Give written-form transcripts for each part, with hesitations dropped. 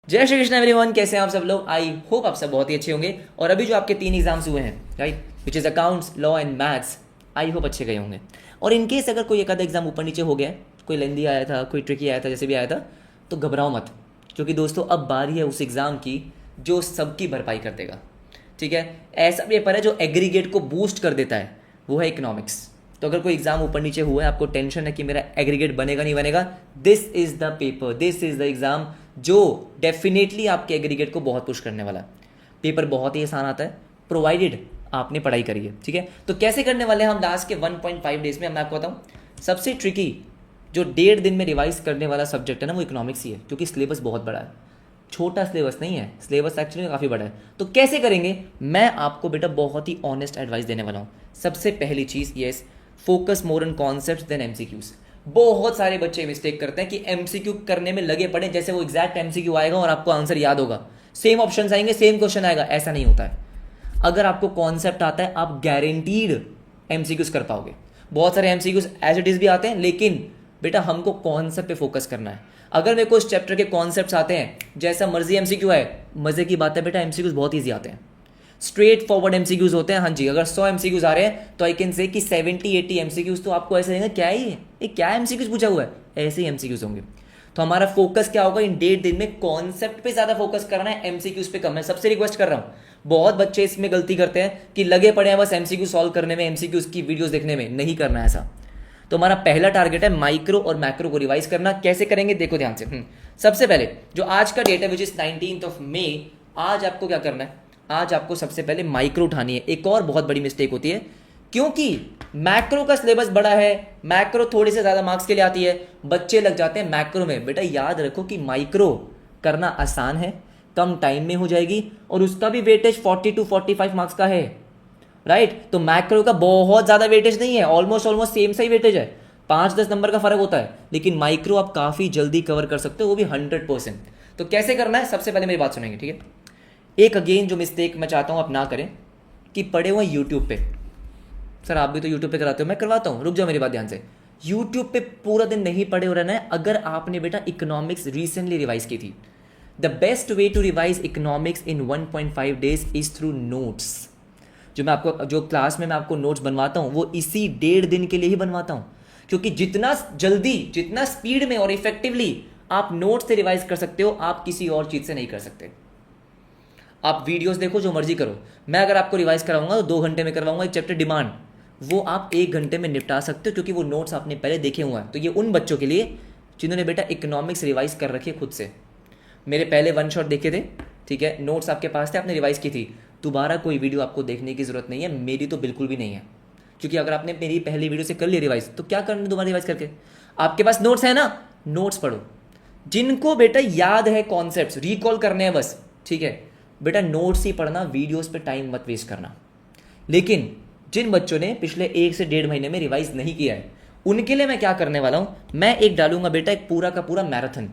जय श्री कृष्ण एवरीवन, कैसे हैं आप सब लोग। आई होप आप सब बहुत ही अच्छे होंगे। और अभी जो आपके 3 एग्जाम्स हुए हैं, right, which is accounts, law and maths, I hope अच्छे गए होंगे। और इन केस अगर कोई एक आधा एग्जाम ऊपर नीचे हो गया है, कोई लेंदी आया था, कोई ट्रिकी आया था, जैसे भी आया था, तो घबराओ मत, क्योंकि दोस्तों अब बारी है उस एग्ज़ाम की जो सबकी भरपाई कर देगा। ठीक है, ऐसा पेपर है जो एग्रीगेट को बूस्ट कर देता है, वो है इकोनॉमिक्स। तो अगर कोई एग्जाम ऊपर नीचे हुआ है, आपको टेंशन है कि मेरा एग्रीगेट बनेगा नहीं बनेगा, this is the paper, this is the exam जो डेफिनेटली आपके एग्रीगेट को बहुत पुश करने वाला है। पेपर बहुत ही आसान आता है, प्रोवाइडेड आपने पढ़ाई करी है। ठीक है, तो कैसे करने वाले हैं हम लास्ट के 1.5 डेज में, मैं आपको बताऊं। सबसे ट्रिकी जो 1.5 दिन में रिवाइज करने वाला सब्जेक्ट है ना, वो इकोनॉमिक्स ही है, क्योंकि सिलेबस बहुत बड़ा है। छोटा सिलेबस नहीं है, सिलेबस एक्चुअली काफ़ी बड़ा है। तो कैसे करेंगे, मैं आपको बेटा बहुत ही ऑनेस्ट एडवाइस देने वाला हूँ। सबसे पहली चीज़, yes, focus more on concepts than MCQs. बहुत सारे बच्चे मिस्टेक करते हैं कि एमसीक्यू करने में लगे पड़े, जैसे वो एग्जैक्ट एमसीक्यू आएगा और आपको आंसर याद होगा, सेम ऑप्शंस आएंगे, सेम क्वेश्चन आएगा। ऐसा नहीं होता है। अगर आपको कॉन्सेप्ट आता है, आप गारंटीड एमसीक्यूज कर पाओगे। बहुत सारे एमसीक्यूज एज इट इज भी आते हैं, लेकिन बेटा हमको कॉन्सेप्ट पे फोकस करना है। अगर मेरे को इस चैप्टर के कॉन्सेप्ट्स आते हैं, जैसा मर्जी एमसीक्यू है, मजे की बात है बेटा, एमसीक्यूज बहुत ईजी आते हैं, स्ट्रेट फॉरवर्ड एमसीक्यूज होते हैं। हाँ जी, अगर 100 एमसीक्यूज आ रहे हैं तो आई कैन से कि 70-80 एमसीक्यूज तो आपको ऐसे लगेगा क्या ही है, ये क्या एमसीक्यूज पूछा हुआ है, ऐसे ही एमसीक्यूज होंगे। तो हमारा फोकस क्या होगा इन 1.5 दिन में, कॉन्सेप्ट पे ज्यादा फोकस करना है, एमसीक्यूज पे कम है। सबसे रिक्वेस्ट कर रहा हूँ, बहुत बच्चे इसमें गलती करते हैं कि लगे पड़े हैं बस एमसीक्यू सॉल्व करने में, एमसीक्यूज की वीडियोस देखने में। नहीं करना है ऐसा। तो हमारा पहला टारगेट है माइक्रो और मैक्रो को रिवाइज करना। कैसे करेंगे देखो ध्यान से। सबसे पहले जो आज का डेट है विच इज 19 मई, आज आपको क्या करना है, आज आपको सबसे पहले माइक्रो उठानी है। एक और बहुत बड़ी मिस्टेक होती है, क्योंकि मैक्रो का सिलेबस बड़ा है, मैक्रो थोड़े से ज्यादा मार्क्स के लिए आती है, बच्चे लग जाते हैं मैक्रो में। बेटा याद रखो कि माइक्रो करना आसान है, कम टाइम में हो जाएगी, और उसका भी वेटेज 40 to 45 मार्क्स का है, राइट। तो मैक्रो का बहुत ज्यादा वेटेज नहीं है, ऑलमोस्ट ऑलमोस्ट सेम सा ही वेटेज है, 5-10 नंबर का फर्क होता है, लेकिन माइक्रो आप काफी जल्दी कवर कर सकते हो, वो भी 100%। तो कैसे करना है, सबसे पहले मेरी बात सुनेंगे, ठीक है। एक अगेन जो मिस्टेक मैं चाहता हूं आप ना करें, कि पढ़े हुए यूट्यूब पे, सर आप भी तो यूट्यूब पे कराते हो, मैं करवाता हूं, रुक जाओ मेरी बात ध्यान से। यूट्यूब पे पूरा दिन नहीं पढ़े हो रहना है। अगर आपने बेटा इकोनॉमिक्स रिसेंटली रिवाइज की थी, the best way to revise economics in 1.5 days is through notes. जो मैं आपको, जो क्लास में मैं आपको नोट्स बनवाता हूँ, वो इसी 1.5 दिन के लिए ही बनवाता हूँ, क्योंकि जितना जल्दी, जितना स्पीड में और इफेक्टिवली आप नोट्स से रिवाइज कर सकते हो, आप किसी और चीज से नहीं कर सकते। आप वीडियोस देखो, जो मर्जी करो, मैं अगर आपको रिवाइज कराऊंगा तो 2 घंटे में करवाऊंगा। एक चैप्टर डिमांड, वो आप 1 घंटे में निपटा सकते हो, क्योंकि वो नोट्स आपने पहले देखे हुए हैं। तो ये उन बच्चों के लिए जिन्होंने बेटा इकोनॉमिक्स रिवाइज कर रखी है खुद से, मेरे पहले वन शॉट देखे थे, ठीक है, नोट्स आपके पास थे, आपने रिवाइज की थी, दोबारा कोई वीडियो आपको देखने की जरूरत नहीं है, मेरी तो बिल्कुल भी नहीं है। क्योंकि अगर आपने मेरी पहली वीडियो से कर लिया रिवाइज, तो क्या करना दोबारा रिवाइज करके, आपके पास नोट्स है ना, नोट्स पढ़ो। जिनको बेटा याद है कॉन्सेप्ट्स, रिकॉल करने हैं बस, ठीक है, बेटा नोट्स ही पढ़ना, वीडियोस पे टाइम मत वेस्ट करना। लेकिन जिन बच्चों ने पिछले 1 से 1.5 महीने में रिवाइज नहीं किया है, उनके लिए मैं क्या करने वाला हूं, मैं एक डालूंगा बेटा एक पूरा का पूरा मैराथन।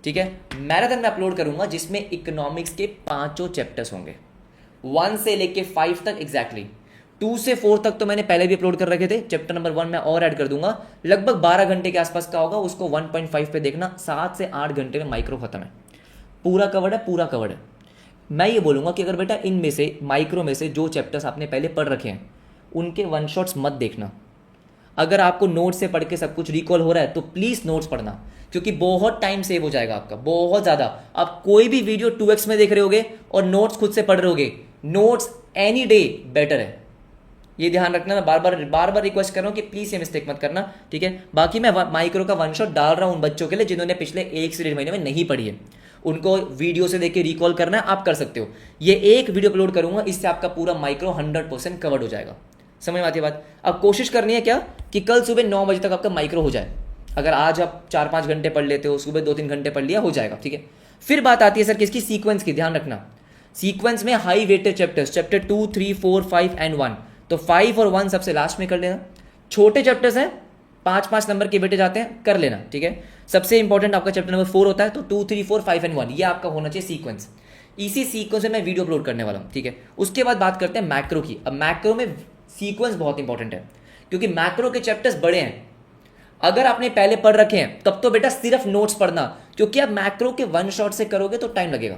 ठीक है, मैराथन में अपलोड करूंगा, जिसमें इकोनॉमिक्स के 5 चैप्टर्स होंगे, 1 से लेके 5 तक एग्जैक्टली। 2 से 4 तक तो मैंने पहले भी अपलोड कर रखे थे, चैप्टर नंबर 1 मैं और ऐड कर दूंगा, लगभग 12 घंटे के आसपास का होगा, उसको 1.5 पे देखना, 7 से 8 घंटे में माइक्रो खत्म है, पूरा कवर्ड है, पूरा कवर्ड है। मैं ये बोलूंगा कि अगर बेटा इनमें से माइक्रो में से जो चैप्टर्स आपने पहले पढ़ रखे हैं, उनके वन शॉट्स मत देखना। अगर आपको नोट से पढ़ के सब कुछ रिकॉल हो रहा है, तो प्लीज नोट्स पढ़ना, क्योंकि बहुत टाइम सेव हो जाएगा आपका, बहुत ज्यादा। आप कोई भी वीडियो 2x में देख रहे होगे और नोट्स खुद से पढ़ रहे होगे, नोट्स एनी डे बेटर है, ये ध्यान रखना। मैं बार बार रिक्वेस्ट कर रहा हूं कि प्लीज ये मिस्टेक मत करना, ठीक है। बाकी मैं माइक्रो का वन शॉट डाल रहा हूं उन बच्चों के लिए जिन्होंने पिछले 1 से 1.5 महीने में नहीं पढ़ी है, उनको वीडियो से देख के रिकॉल करना है, आप कर सकते हो। ये एक वीडियो अपलोड करूंगा, इससे आपका पूरा माइक्रो 100% कवर्ड हो जाएगा। समझ में आती है बात। अब कोशिश करनी है क्या, कि कल सुबह 9 बजे तक आपका माइक्रो हो जाए। अगर आज आप 4-5 घंटे पढ़ लेते हो, सुबह 2-3 घंटे पढ़ लिया, हो जाएगा, ठीक है। फिर बात आती है सर किसकी, सीक्वेंस की। ध्यान रखना, सीक्वेंस में high weighted chapters, chapter 2, 3, 4, 5 and 1, तो 5 और 1 सबसे लास्ट में कर लेना। छोटे चैप्टर्स हैं, 5-5 नंबर के वेटेज आते हैं, कर लेना, ठीक है। सबसे इंपॉर्टेंट आपका चैप्टर नंबर 4 होता है, तो 2, 3, 4, 5 एंड 1 ये आपका होना चाहिए सीक्वेंस। इसी सीक्वेंस में मैं वीडियो अपलोड करने वाला हूँ, ठीक है। उसके बाद बात करते हैं मैक्रो की। अब मैक्रो में सीक्वेंस बहुत इंपॉर्टेंट है, क्योंकि मैक्रो के चैप्टर्स बड़े हैं। अगर आपने पहले पढ़ रखे हैं तब तो बेटा सिर्फ नोट्स पढ़ना, क्योंकि आप मैक्रो के वन शॉट से करोगे तो टाइम लगेगा।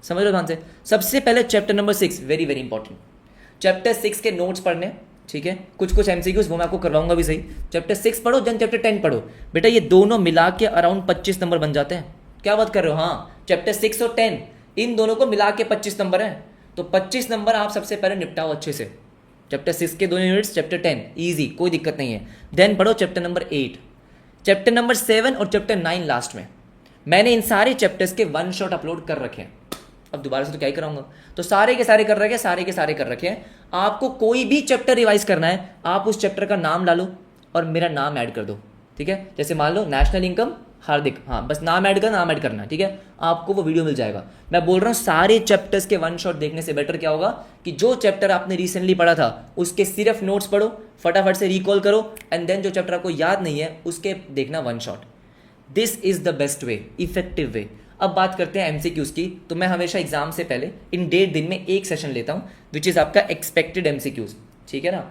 समझ लो ध्यान से। सबसे पहले chapter number 6 very very important, chapter 6 के नोट्स पढ़ने, ठीक है। कुछ एमसीक्यूज वो मैं आपको करवाऊंगा भी सही। चैप्टर 6 पढ़ो देन चैप्टर 10 पढ़ो। बेटा ये दोनों मिला के अराउंड 25 नंबर बन जाते हैं। क्या बात कर रहे हो? हाँ, चैप्टर 6 और 10 इन दोनों को मिला के 25 नंबर है। तो 25 नंबर आप सबसे पहले निपटाओ अच्छे से। चैप्टर 6 के दोनों यूनिट्स, चैप्टर 10 ईजी, कोई दिक्कत नहीं है। देन पढ़ो चैप्टर नंबर 8, चैप्टर नंबर 7 और चैप्टर 9 लास्ट में। मैंने इन सारे चैप्टर्स के वन शॉट अपलोड कर रखे हैं। अब दोबारा से तो क्या ही कराऊंगा, तो सारे के सारे कर रखे हैं, सारे के सारे कर रखे हैं। आपको कोई भी चैप्टर रिवाइज करना है, आप उस चैप्टर का नाम डालो और मेरा नाम ऐड कर दो, ठीक है। जैसे मान लो नेशनल इनकम हार्दिक, हाँ बस नाम ऐड करना, ठीक है। आपको वो वीडियो मिल जाएगा। मैं बोल रहा हूँ सारे चैप्टर्स के वन शॉट देखने से बेटर क्या होगा कि जो चैप्टर आपने रिसेंटली पढ़ा था उसके सिर्फ नोट्स पढ़ो, फटाफट से रिकॉल करो, एंड देन जो चैप्टर आपको याद नहीं है उसके देखना one shot. This is the best way, effective way. अब बात करते हैं एमसीक्यूज की। तो मैं हमेशा एग्जाम से पहले इन 1.5 दिन में एक सेशन लेता हूँ विच इज आपका एक्सपेक्टेड एमसीक्यूज, ठीक है ना।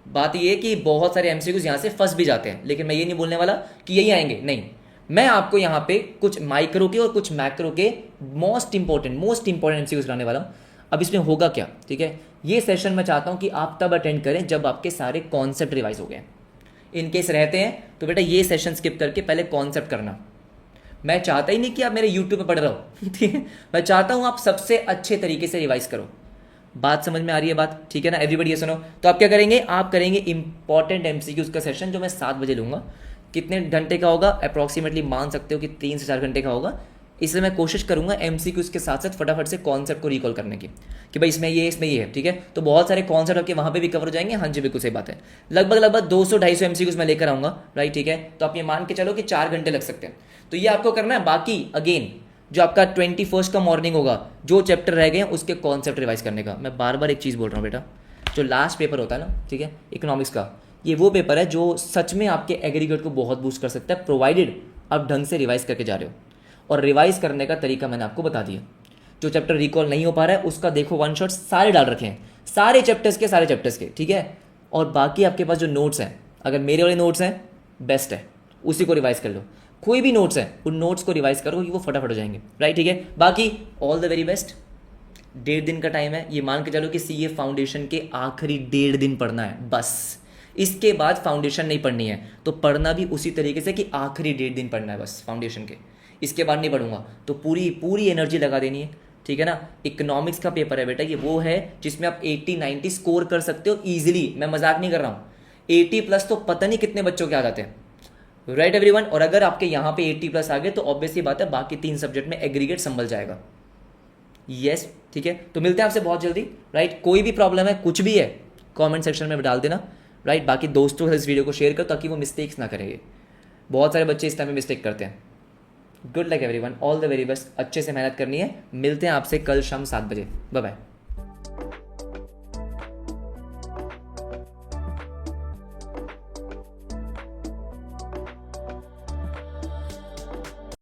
बात ये है कि बहुत सारे एमसीक्यूज यहाँ से फंस भी जाते हैं, लेकिन मैं ये नहीं बोलने वाला कि यही आएंगे, नहीं। मैं आपको यहाँ पे कुछ माइक्रो के और कुछ मैक्रो के मोस्ट इंपॉर्टेंट एमसीक्यूज लाने वाला हूँ। अब इसमें होगा क्या, ठीक है। ये सेशन मैं चाहता हूँ कि आप तब अटेंड करें जब आपके सारे कॉन्सेप्ट रिवाइज हो गए। इन केस रहते हैं तो बेटा ये सेशन स्किप करके पहले कॉन्सेप्ट करना। मैं चाहता ही नहीं कि आप मेरे यूट्यूब पे पढ़ रहे हो, ठीक है। मैं चाहता हूँ आप सबसे अच्छे तरीके से रिवाइज करो। बात समझ में आ रही है बात, ठीक है ना एवरीबॉडी? ये सुनो, तो आप क्या करेंगे, आप करेंगे इंपॉर्टेंट एमसीक्यूज का सेशन जो मैं 7 बजे लूंगा। कितने घंटे का होगा अप्रॉक्सीमेटली मान सकते हो कि 3 से 4 घंटे का होगा। इसलिए मैं कोशिश करूंगा एमसीक्यूज के साथ साथ फटाफट से कॉन्सेप्ट को रिकॉल करने की कि भाई इसमें ये है, ठीक है। तो बहुत सारे कॉन्सेप्ट आपके वहाँ पे भी कवर हो जाएंगे। हाँ जी बिल्कुल सही बात है। लगभग 200-250 एमसीक्यूज मैं लेकर आऊँगा, राइट, ठीक है। तो आप ये मान के चलो कि 4 घंटे लग सकते हैं। तो ये आपको करना है। बाकी अगेन जो आपका 21 का मॉर्निंग होगा, जो चैप्टर रह गए हैं उसके कॉन्सेप्ट रिवाइज करने का। मैं बार बार एक चीज़ बोल रहा हूँ बेटा, जो लास्ट पेपर होता है ना, ठीक है, इकोनॉमिक्स का, ये वो पेपर है जो सच में आपके एग्रीगेट को बहुत बूस्ट कर सकता है, प्रोवाइडेड आप ढंग से रिवाइज करके जा रहे हो। और रिवाइज करने का तरीका मैंने आपको बता दिया। जो चैप्टर रिकॉल नहीं हो पा रहा है उसका देखो वन शॉट सारे डाल रखे हैं, सारे चैप्टर्स के, ठीक है। और बाकी आपके पास जो नोट्स हैं, अगर मेरे वाले नोट्स हैं बेस्ट है, उसी को रिवाइज कर लो। कोई भी नोट्स हैं उन नोट्स को रिवाइज करो कि वो फटाफट हो जाएंगे, राइट, ठीक है। बाकी ऑल द वेरी बेस्ट। 1.5 दिन का टाइम है। ये मान के चलो कि सीए फाउंडेशन के आखिरी 1.5 दिन पढ़ना है बस। इसके बाद फाउंडेशन नहीं पढ़नी है, तो पढ़ना भी उसी तरीके से कि आखिरी 1.5 दिन पढ़ना है बस फाउंडेशन के। इसके बाद नहीं पढ़ूंगा, तो पूरी एनर्जी लगा देनी है, ठीक है ना। इकोनॉमिक्स का पेपर है बेटा, ये वो है जिसमें आप 80-90 स्कोर कर सकते हो ईजिली। मैं मजाक नहीं कर रहा हूँ। 80+ तो पता नहीं कितने बच्चों के आ जाते हैं, राइट एवरीवन। और अगर आपके यहाँ पे 80+ आ गए तो ऑब्वियसली बात है बाकी 3 सब्जेक्ट में एग्रीगेट संभल जाएगा। यस, ठीक है। तो मिलते हैं आपसे बहुत जल्दी, राइट। कोई भी प्रॉब्लम है, कुछ भी है, कमेंट सेक्शन में डाल देना, राइट। बाकी दोस्तों से इस वीडियो को शेयर करो ताकि वो मिस्टेक्स ना करेंगे। बहुत सारे बच्चे इस टाइम में मिस्टेक करते हैं। Good luck everyone, all the very best. अच्छे से मेहनत करनी है। मिलते हैं आपसे कल शाम 7 बजे। Bye bye.